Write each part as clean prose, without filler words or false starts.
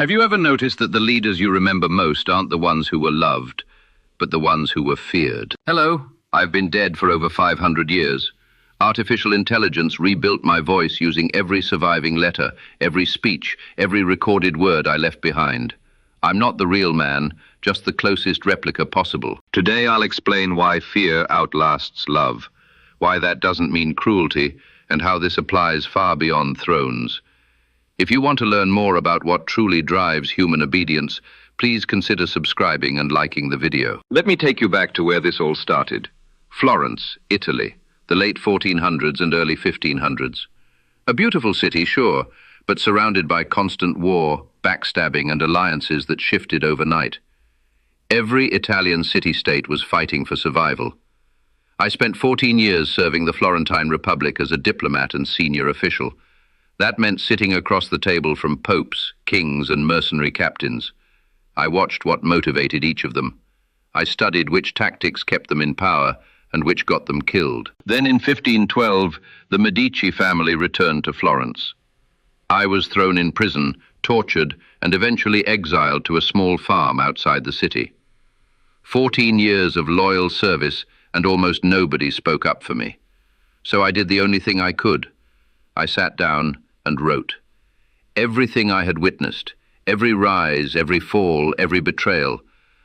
Have you ever noticed that the leaders you remember most aren't the ones who were loved, but the ones who were feared? Hello, I've been dead for over 500 years. Artificial intelligence rebuilt my voice using every surviving letter, every speech, every recorded word I left behind. I'm not the real man, just the closest replica possible. Today I'll explain why fear outlasts love, why that doesn't mean cruelty, and how this applies far beyond thrones. If you want to learn more about what truly drives human obedience, please consider subscribing and liking the video. Let me take you back to where this all started. Florence, Italy, the late 1400s and early 1500s. A beautiful city, sure, but surrounded by constant war, backstabbing, and alliances that shifted overnight. Every Italian city-state was fighting for survival. I spent 14 years serving the Florentine Republic as a diplomat and senior official. That meant sitting across the table from popes, kings, and mercenary captains. I watched what motivated each of them. I studied which tactics kept them in power and which got them killed. Then in 1512, the Medici family returned to Florence. I was thrown in prison, tortured, and eventually exiled to a small farm outside the city. 14 years of loyal service, and almost nobody spoke up for me. So I did the only thing I could. I sat down and wrote. Everything I had witnessed, every rise, every fall, every betrayal,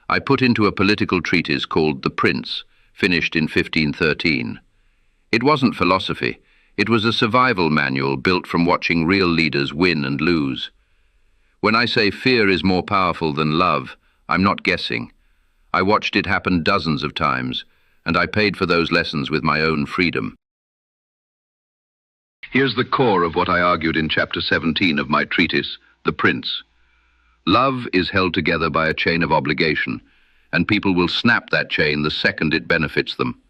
I put into a political treatise called The Prince, finished in 1513. It wasn't philosophy. It was a survival manual built from watching real leaders win and lose. When I say fear is more powerful than love, I'm not guessing. I watched it happen dozens of times, and I paid for those lessons with my own freedom. Here's the core of what I argued in chapter 17 of my treatise, The Prince. Love is held together by a chain of obligation, and people will snap that chain the second it benefits them.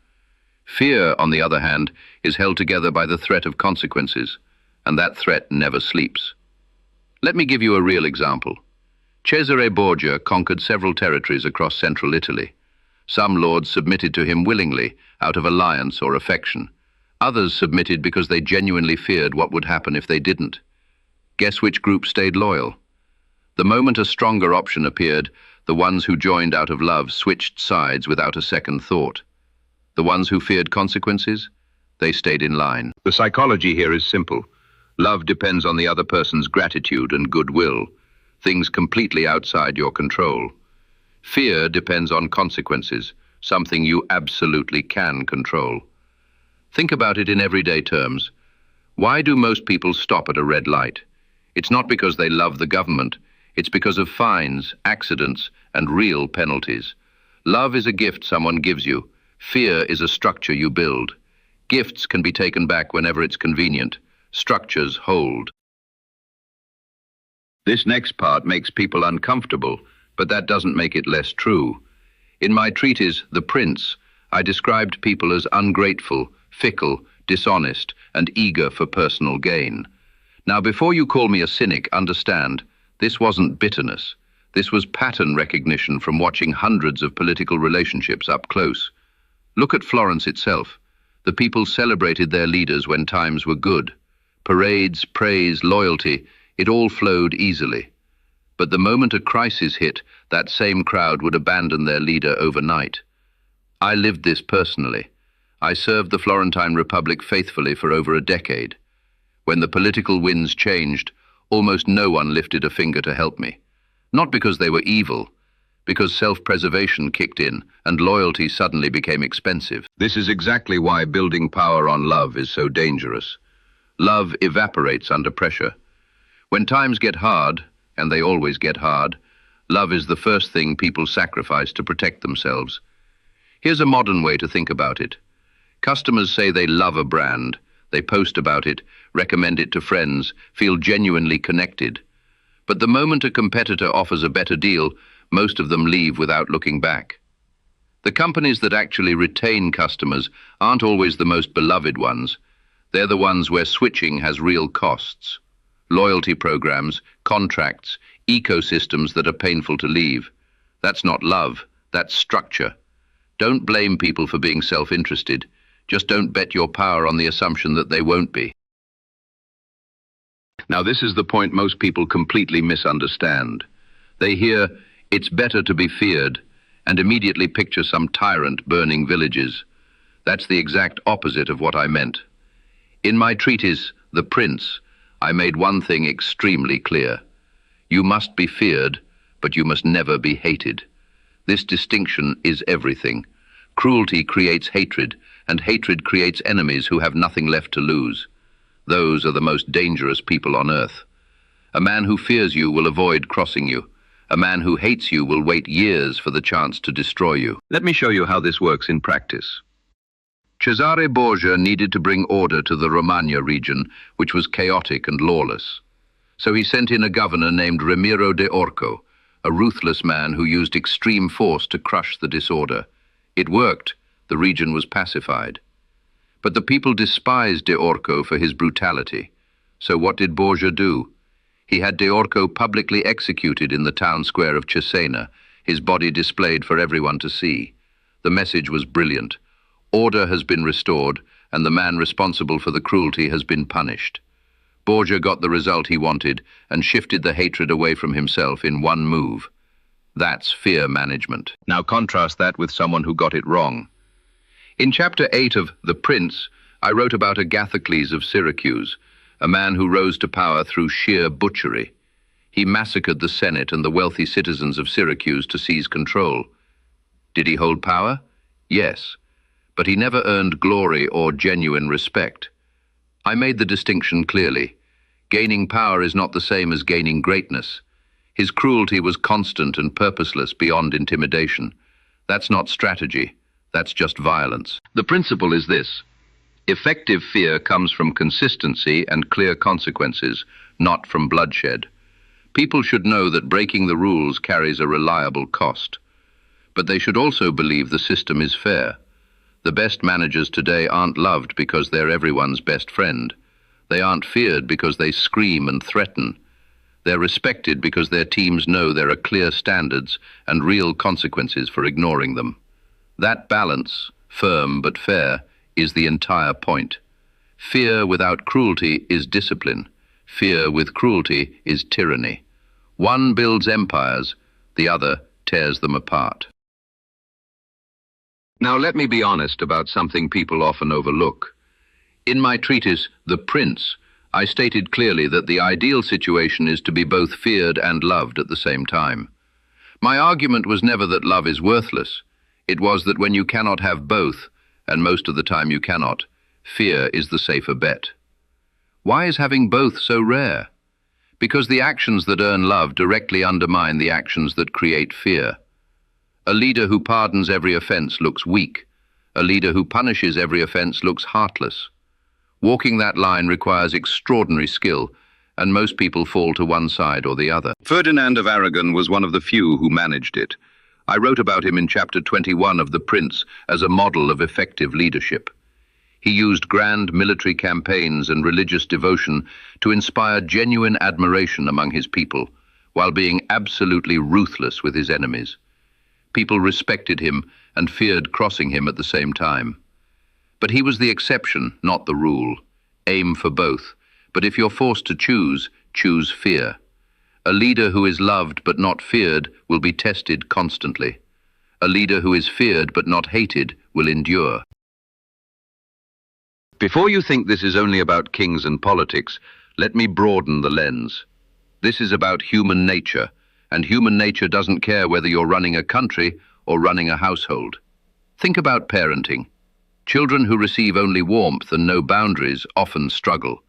Fear, on the other hand, is held together by the threat of consequences, and that threat never sleeps. Let me give you a real example. Cesare Borgia conquered several territories across central Italy. Some lords submitted to him willingly, out of alliance or affection. Others submitted because they genuinely feared what would happen if they didn't. Guess which group stayed loyal? The moment a stronger option appeared, the ones who joined out of love switched sides without a second thought. The ones who feared consequences, they stayed in line. The psychology here is simple. Love depends on the other person's gratitude and goodwill, things completely outside your control. Fear depends on consequences, something you absolutely can control. Think about it in everyday terms. Why do most people stop at a red light? It's not because they love the government. It's because of fines, accidents, and real penalties. Love is a gift someone gives you. Fear is a structure you build. Gifts can be taken back whenever it's convenient. Structures hold. This next part makes people uncomfortable, but that doesn't make it less true. In my treatise, The Prince, I described people as ungrateful, fickle, dishonest, and eager for personal gain. Now, before you call me a cynic, understand, this wasn't bitterness. This was pattern recognition from watching hundreds of political relationships up close. Look at Florence itself. The people celebrated their leaders when times were good. Parades, praise, loyalty, it all flowed easily. But the moment a crisis hit, that same crowd would abandon their leader overnight. I lived this personally. I served the Florentine Republic faithfully for over a decade. When the political winds changed, almost no one lifted a finger to help me. Not because they were evil, because self-preservation kicked in and loyalty suddenly became expensive. This is exactly why building power on love is so dangerous. Love evaporates under pressure. When times get hard, and they always get hard, love is the first thing people sacrifice to protect themselves. Here's a modern way to think about it. Customers say they love a brand. They post about it, recommend it to friends, feel genuinely connected. But the moment a competitor offers a better deal, most of them leave without looking back. The companies that actually retain customers aren't always the most beloved ones. They're the ones where switching has real costs. Loyalty programs, contracts, ecosystems that are painful to leave. That's not love, that's structure. Don't blame people for being self-interested. Just don't bet your power on the assumption that they won't be. Now, this is the point most people completely misunderstand. They hear, "It's better to be feared," and immediately picture some tyrant burning villages. That's the exact opposite of what I meant. In my treatise, The Prince, I made one thing extremely clear. You must be feared, but you must never be hated. This distinction is everything. Cruelty creates hatred, and hatred creates enemies who have nothing left to lose. Those are the most dangerous people on earth. A man who fears you will avoid crossing you. A man who hates you will wait years for the chance to destroy you. Let me show you how this works in practice. Cesare Borgia needed to bring order to the Romagna region, which was chaotic and lawless. So he sent in a governor named Ramiro de Orco, a ruthless man who used extreme force to crush the disorder. It worked. The region was pacified. But the people despised de Orco for his brutality. So what did Borgia do? He had de Orco publicly executed in the town square of Cesena, his body displayed for everyone to see. The message was brilliant. Order has been restored, and the man responsible for the cruelty has been punished. Borgia got the result he wanted and shifted the hatred away from himself in one move. That's fear management. Now contrast that with someone who got it wrong. In chapter 8 of The Prince, I wrote about Agathocles of Syracuse, a man who rose to power through sheer butchery. He massacred the Senate and the wealthy citizens of Syracuse to seize control. Did he hold power? Yes. But he never earned glory or genuine respect. I made the distinction clearly. Gaining power is not the same as gaining greatness. His cruelty was constant and purposeless beyond intimidation. That's not strategy. That's just violence. The principle is this. Effective fear comes from consistency and clear consequences, not from bloodshed. People should know that breaking the rules carries a reliable cost. But they should also believe the system is fair. The best managers today aren't loved because they're everyone's best friend. They aren't feared because they scream and threaten. They're respected because their teams know there are clear standards and real consequences for ignoring them. That balance, firm but fair, is the entire point. Fear without cruelty is discipline. Fear with cruelty is tyranny. One builds empires, the other tears them apart. Now let me be honest about something people often overlook. In my treatise, The Prince, I stated clearly that the ideal situation is to be both feared and loved at the same time. My argument was never that love is worthless. It was that when you cannot have both, and most of the time you cannot, fear is the safer bet. Why is having both so rare? Because the actions that earn love directly undermine the actions that create fear. A leader who pardons every offense looks weak. A leader who punishes every offense looks heartless. Walking that line requires extraordinary skill, and most people fall to one side or the other. Ferdinand of Aragon was one of the few who managed it. I wrote about him in chapter 21 of The Prince as a model of effective leadership. He used grand military campaigns and religious devotion to inspire genuine admiration among his people, while being absolutely ruthless with his enemies. People respected him and feared crossing him at the same time. But he was the exception, not the rule. Aim for both, but if you're forced to choose, choose fear. A leader who is loved but not feared will be tested constantly. A leader who is feared but not hated will endure. Before you think this is only about kings and politics, let me broaden the lens. This is about human nature, and human nature doesn't care whether you're running a country or running a household. Think about parenting. Children who receive only warmth and no boundaries often struggle.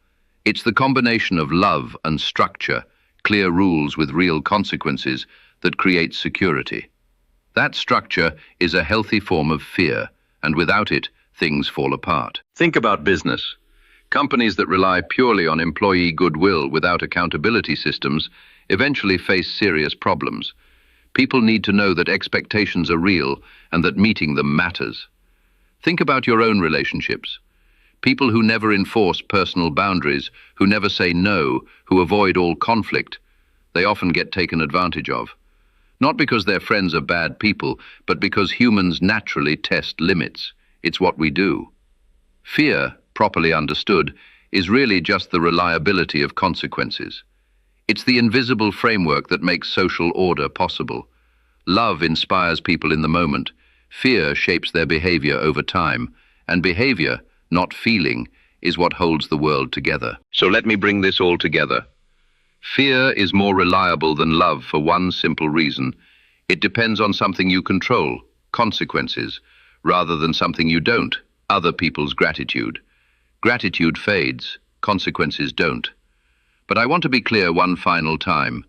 It's the combination of love and structure, clear rules with real consequences, that creates security. That structure is a healthy form of fear, and without it, things fall apart. Think about business. Companies that rely purely on employee goodwill without accountability systems eventually face serious problems. People need to know that expectations are real and that meeting them matters. Think about your own relationships. People who never enforce personal boundaries, who never say no, who avoid all conflict, they often get taken advantage of. Not because their friends are bad people, but because humans naturally test limits. It's what we do. Fear, properly understood, is really just the reliability of consequences. It's the invisible framework that makes social order possible. Love inspires people in the moment. Fear shapes their behavior over time. And behavior, not feeling, is what holds the world together. So let me bring this all together. Fear is more reliable than love for one simple reason. It depends on something you control, consequences, rather than something you don't, other people's gratitude. Gratitude fades, consequences don't. But I want to be clear one final time.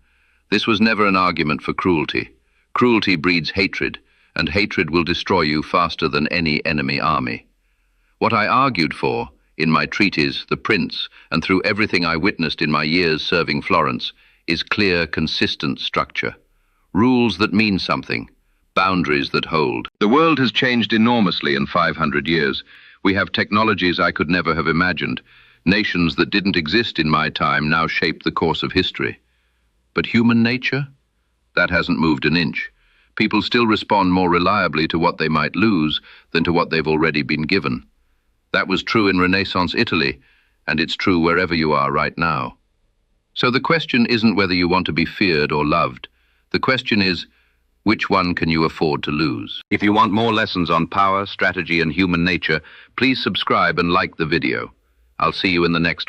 This was never an argument for cruelty. Cruelty breeds hatred, and hatred will destroy you faster than any enemy army. What I argued for, in my treatise, The Prince, and through everything I witnessed in my years serving Florence, is clear, consistent structure. Rules that mean something, boundaries that hold. The world has changed enormously in 500 years. We have technologies I could never have imagined. Nations that didn't exist in my time now shape the course of history. But human nature? That hasn't moved an inch. People still respond more reliably to what they might lose than to what they've already been given. That was true in Renaissance Italy, and it's true wherever you are right now. So the question isn't whether you want to be feared or loved. The question is, which one can you afford to lose? If you want more lessons on power, strategy, and human nature, please subscribe and like the video. I'll see you in the next